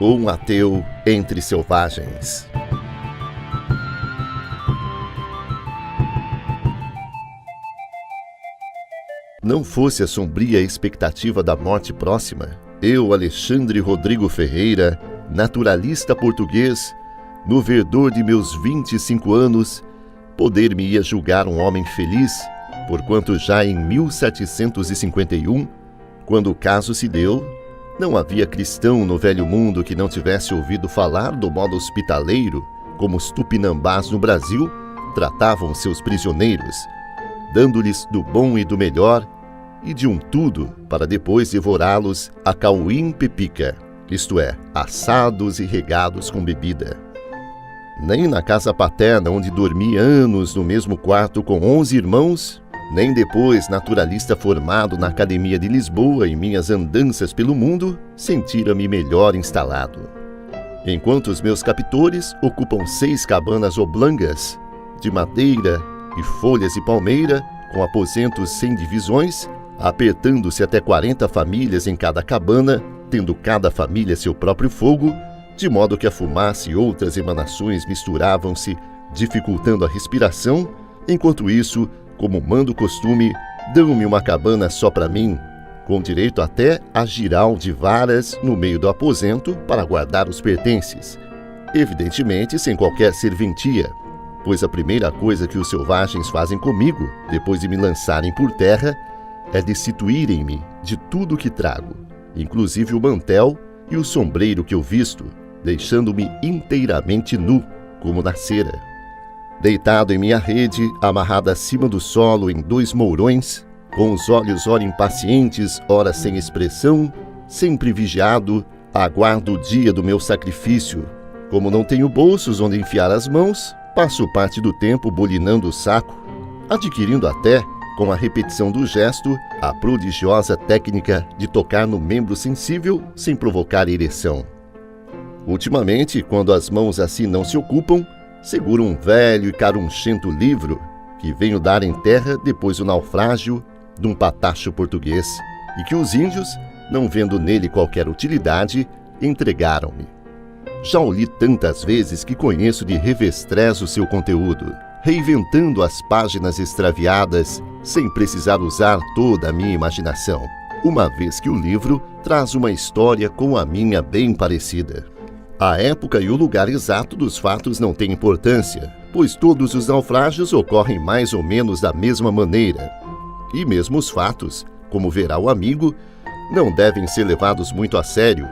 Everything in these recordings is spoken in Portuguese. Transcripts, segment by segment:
ou um ateu entre selvagens. Não fosse a sombria expectativa da morte próxima, eu, Alexandre Rodrigo Ferreira, naturalista português, no verdor de meus 25 anos, poder-me-ia julgar um homem feliz, porquanto já em 1751, quando o caso se deu, não havia cristão no velho mundo que não tivesse ouvido falar do modo hospitaleiro como os tupinambás no Brasil tratavam seus prisioneiros, dando-lhes do bom e do melhor e de um tudo para depois devorá-los a cauim pepica, isto é, assados e regados com bebida. Nem na casa paterna, onde dormi anos no mesmo quarto com 11 irmãos, nem depois, naturalista formado na Academia de Lisboa em minhas andanças pelo mundo, sentira-me melhor instalado. Enquanto os meus captores ocupam 6 cabanas oblangas, de madeira e folhas de palmeira, com aposentos sem divisões, apertando-se até 40 famílias em cada cabana, tendo cada família seu próprio fogo, de modo que a fumaça e outras emanações misturavam-se, dificultando a respiração. Enquanto isso, como manda o costume, dão-me uma cabana só para mim, com direito até a giral de varas no meio do aposento para guardar os pertences, evidentemente sem qualquer serventia, pois a primeira coisa que os selvagens fazem comigo, depois de me lançarem por terra, é destituírem-me de tudo o que trago, inclusive o mantel e o sombreiro que eu visto, deixando-me inteiramente nu, como na cera. Deitado em minha rede, amarrada acima do solo em 2 mourões, com os olhos ora impacientes, ora sem expressão, sempre vigiado, aguardo o dia do meu sacrifício. Como não tenho bolsos onde enfiar as mãos, passo parte do tempo bolinando o saco, adquirindo até, com a repetição do gesto, a prodigiosa técnica de tocar no membro sensível sem provocar ereção. Ultimamente, quando as mãos assim não se ocupam, seguro um velho e carunchento livro que venho dar em terra depois do naufrágio de um patacho português e que os índios, não vendo nele qualquer utilidade, entregaram-me. Já o li tantas vezes que conheço de revestrez o seu conteúdo, reinventando as páginas extraviadas sem precisar usar toda a minha imaginação, uma vez que o livro traz uma história com a minha bem parecida. A época e o lugar exato dos fatos não têm importância, pois todos os naufrágios ocorrem mais ou menos da mesma maneira. E mesmo os fatos, como verá o amigo, não devem ser levados muito a sério,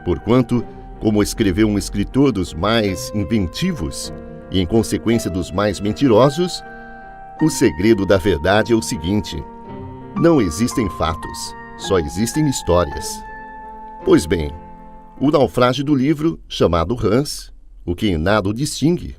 porquanto, como escreveu um escritor dos mais inventivos e, em consequência, dos mais mentirosos, o segredo da verdade é o seguinte: não existem fatos, só existem histórias. Pois bem, o naufrágio do livro, chamado Hans, o que em nada o distingue,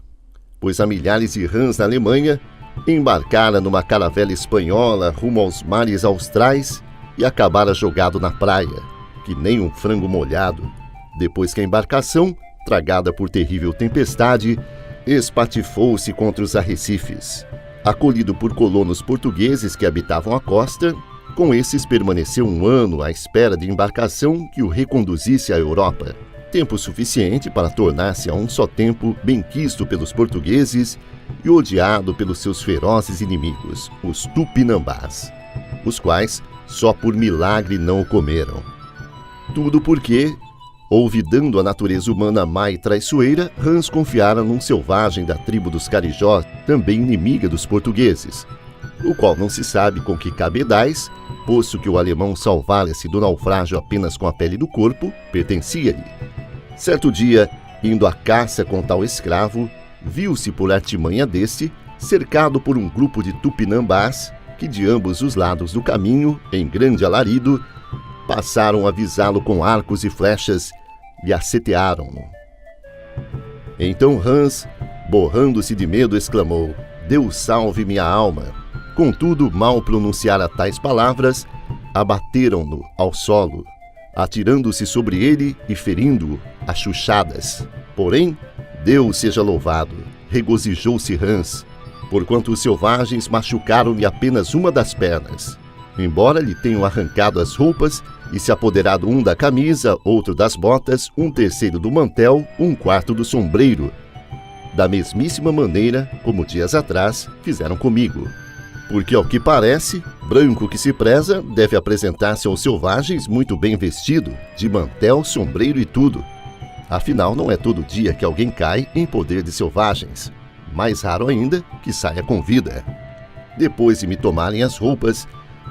pois há milhares de Hans na Alemanha, embarcara numa caravela espanhola rumo aos mares austrais e acabara jogado na praia, que nem um frango molhado, depois que a embarcação, tragada por terrível tempestade, espatifou-se contra os arrecifes. Acolhido por colonos portugueses que habitavam a costa, com esses permaneceu 1 ano à espera de embarcação que o reconduzisse à Europa, tempo suficiente para tornar-se a um só tempo benquisto pelos portugueses e odiado pelos seus ferozes inimigos, os tupinambás, os quais só por milagre não o comeram. Tudo porque, olvidando a natureza humana má e traiçoeira, Hans confiara num selvagem da tribo dos Carijós, também inimiga dos portugueses, o qual não se sabe com que cabedais, posto que o alemão salvara-se do naufrágio apenas com a pele do corpo, pertencia-lhe. Certo dia, indo à caça com tal escravo, viu-se por artimanha deste, cercado por um grupo de tupinambás, que de ambos os lados do caminho, em grande alarido, passaram a avisá-lo com arcos e flechas e assetearam-no. Então Hans, borrando-se de medo, exclamou: "Deus salve minha alma!" Contudo, mal pronunciara tais palavras, abateram-no ao solo, atirando-se sobre ele e ferindo-o a chuchadas. Porém, Deus seja louvado, regozijou-se Hans, porquanto os selvagens machucaram-lhe apenas uma das pernas, embora lhe tenham arrancado as roupas e se apoderado um da camisa, outro das botas, um terceiro do mantel, um quarto do sombreiro, da mesmíssima maneira como dias atrás fizeram comigo. Porque, ao que parece, branco que se preza deve apresentar-se aos selvagens muito bem vestido, de mantel, sombreiro e tudo. Afinal, não é todo dia que alguém cai em poder de selvagens. Mais raro ainda que saia com vida. Depois de me tomarem as roupas,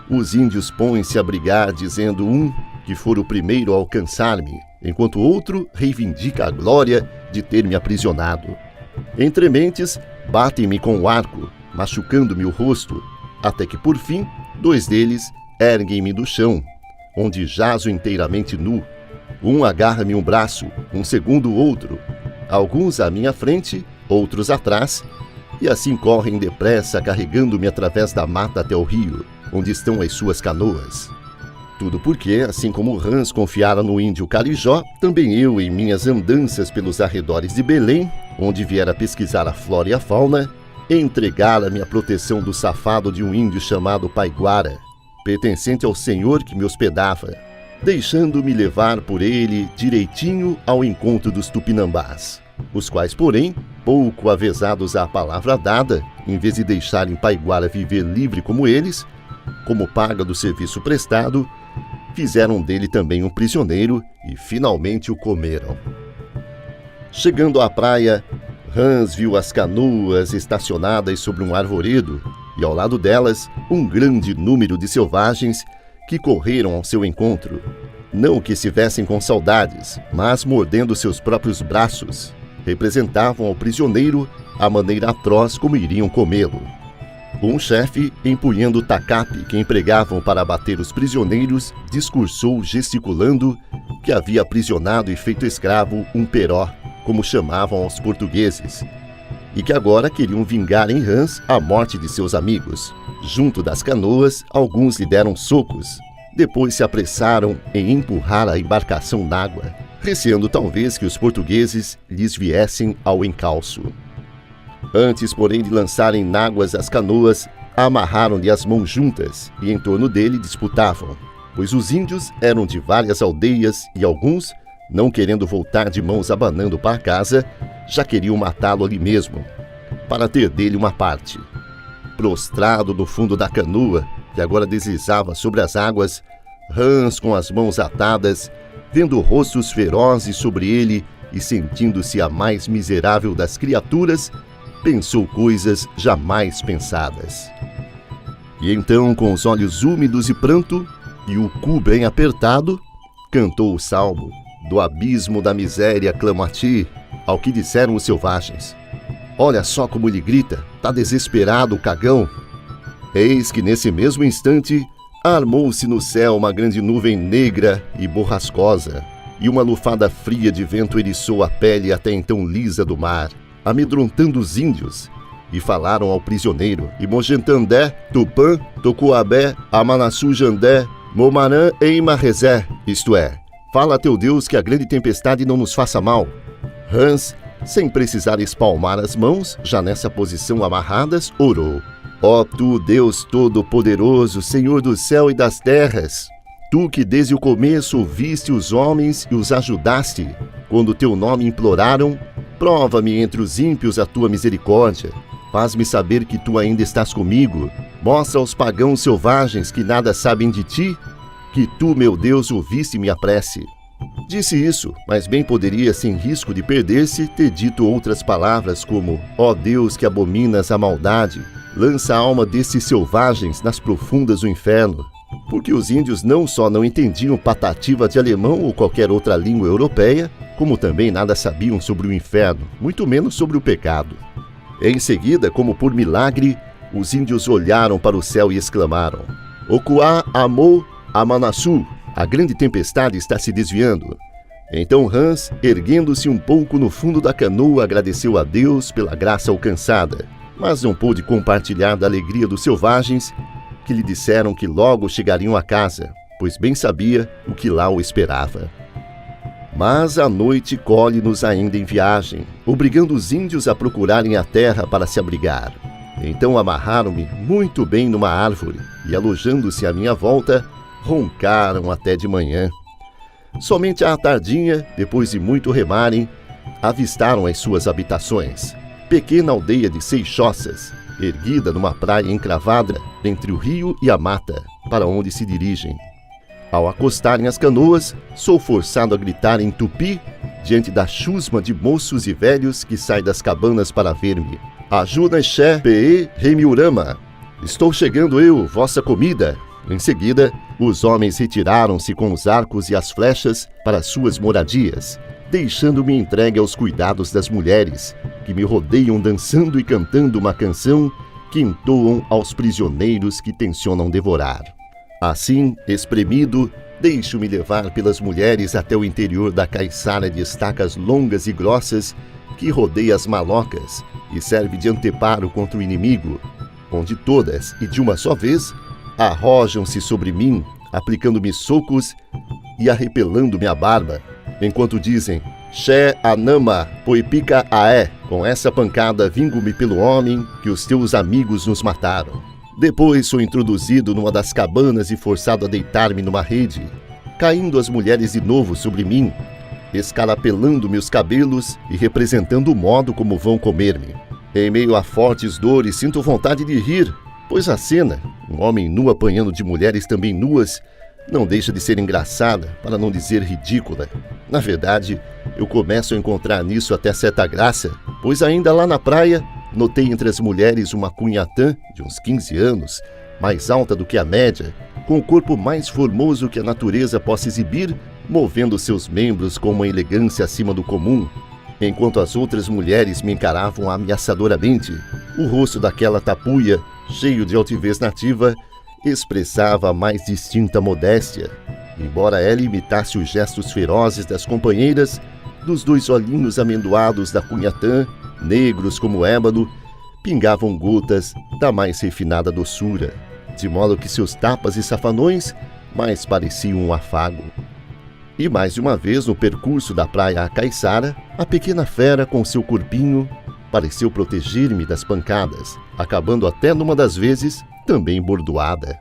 os índios põem-se a brigar, dizendo um que for o primeiro a alcançar-me, enquanto outro reivindica a glória de ter me aprisionado. Entre mentes, batem-me com o arco, machucando-me o rosto, até que, por fim, 2 deles erguem-me do chão, onde jazo inteiramente nu. Um agarra-me um braço, um segundo o outro, alguns à minha frente, outros atrás, e assim correm depressa, carregando-me através da mata até o rio, onde estão as suas canoas. Tudo porque, assim como Hans confiara no índio Carijó, também eu, em minhas andanças pelos arredores de Belém, onde viera pesquisar a flora e a fauna, entregara-me a proteção do safado de um índio chamado Paiguara, pertencente ao senhor que me hospedava, deixando-me levar por ele direitinho ao encontro dos tupinambás, os quais, porém, pouco avezados à palavra dada, em vez de deixarem Paiguara viver livre como eles, como paga do serviço prestado, fizeram dele também um prisioneiro e finalmente o comeram. Chegando à praia, Hans viu as canoas estacionadas sobre um arvoredo e, ao lado delas, um grande número de selvagens que correram ao seu encontro. Não que estivessem com saudades, mas mordendo seus próprios braços. Representavam ao prisioneiro a maneira atroz como iriam comê-lo. Um chefe, empunhando o tacape que empregavam para abater os prisioneiros, discursou gesticulando que havia aprisionado e feito escravo um peró, como chamavam aos portugueses, e que agora queriam vingar em Hans a morte de seus amigos. Junto das canoas, alguns lhe deram socos, depois se apressaram em empurrar a embarcação n'água, receando talvez que os portugueses lhes viessem ao encalço. Antes, porém, de lançarem náguas as canoas, amarraram-lhe as mãos juntas e em torno dele disputavam, pois os índios eram de várias aldeias e alguns, não querendo voltar de mãos abanando para casa, já queriam matá-lo ali mesmo, para ter dele uma parte. Prostrado no fundo da canoa, que agora deslizava sobre as águas, Hans, com as mãos atadas, vendo rostos ferozes sobre ele e sentindo-se a mais miserável das criaturas, pensou coisas jamais pensadas. E então, com os olhos úmidos e pranto, e o cu bem apertado, cantou o salmo: do abismo da miséria clamo a ti, ao que disseram os selvagens. Olha só como ele grita, tá desesperado o cagão. Eis que nesse mesmo instante armou-se no céu uma grande nuvem negra e borrascosa, e uma lufada fria de vento eriçou a pele até então lisa do mar, amedrontando os índios, e falaram ao prisioneiro: Imogentandé, Tupã, Tocuabé, Amanassu Jandé, Momarã e Imarrezé, isto é, fala a teu Deus que a grande tempestade não nos faça mal. Hans, sem precisar espalmar as mãos, já nessa posição amarradas, orou: Ó tu, Deus Todo-Poderoso, Senhor do céu e das terras, tu que desde o começo ouviste os homens e os ajudaste, quando teu nome imploraram, prova-me entre os ímpios a tua misericórdia. Faz-me saber que tu ainda estás comigo. Mostra aos pagãos selvagens que nada sabem de ti, que tu, meu Deus, ouviste minha prece. Disse isso, mas bem poderia, sem risco de perder-se, ter dito outras palavras como: ó Deus que abominas a maldade, lança a alma desses selvagens nas profundas do inferno. Porque os índios não só não entendiam patativa de alemão ou qualquer outra língua europeia, como também nada sabiam sobre o inferno, muito menos sobre o pecado. Em seguida, como por milagre, os índios olharam para o céu e exclamaram: Okuá, Amô, Amanassu, a grande tempestade está se desviando. Então Hans, erguendo-se um pouco no fundo da canoa, agradeceu a Deus pela graça alcançada, mas não pôde compartilhar da alegria dos selvagens, que lhe disseram que logo chegariam a casa, pois bem sabia o que lá o esperava. Mas a noite colhe-nos ainda em viagem, obrigando os índios a procurarem a terra para se abrigar. Então amarraram-me muito bem numa árvore e, alojando-se à minha volta, roncaram até de manhã. Somente à tardinha, depois de muito remarem, avistaram as suas habitações. Pequena aldeia de 6 choças, erguida numa praia encravada entre o rio e a mata, para onde se dirigem. Ao acostarem as canoas, sou forçado a gritar em tupi diante da chusma de moços e velhos que saem das cabanas para ver-me. Ajuda Xé Pe Remiurama. Estou chegando eu, vossa comida. Em seguida, os homens retiraram-se com os arcos e as flechas para suas moradias, deixando-me entregue aos cuidados das mulheres, que me rodeiam dançando e cantando uma canção que entoam aos prisioneiros que tencionam devorar. Assim, espremido, deixo-me levar pelas mulheres até o interior da caiçara de estacas longas e grossas que rodeia as malocas e serve de anteparo contra o inimigo, onde todas, e de uma só vez, arrojam-se sobre mim, aplicando-me socos e arrepelando-me a barba, enquanto dizem: Xé Anama Poipica Aé, com essa pancada vingo-me pelo homem que os teus amigos nos mataram. Depois sou introduzido numa das cabanas e forçado a deitar-me numa rede, caindo as mulheres de novo sobre mim, escarapelando meus cabelos e representando o modo como vão comer-me. Em meio a fortes dores sinto vontade de rir, pois a cena, um homem nu apanhando de mulheres também nuas, não deixa de ser engraçada, para não dizer ridícula. Na verdade, eu começo a encontrar nisso até certa graça, pois ainda lá na praia, notei entre as mulheres uma cunhatã de uns 15 anos, mais alta do que a média, com o corpo mais formoso que a natureza possa exibir, movendo seus membros com uma elegância acima do comum, enquanto as outras mulheres me encaravam ameaçadoramente. O rosto daquela tapuia, cheio de altivez nativa, expressava a mais distinta modéstia, embora ela imitasse os gestos ferozes das companheiras, dos 2 olhinhos amendoados da cunhatã, negros como ébano, pingavam gotas da mais refinada doçura, de modo que seus tapas e safanões mais pareciam um afago. E mais de uma vez no percurso da praia à caiçara, a pequena fera com seu corpinho pareceu proteger-me das pancadas, acabando até numa das vezes também bordoada.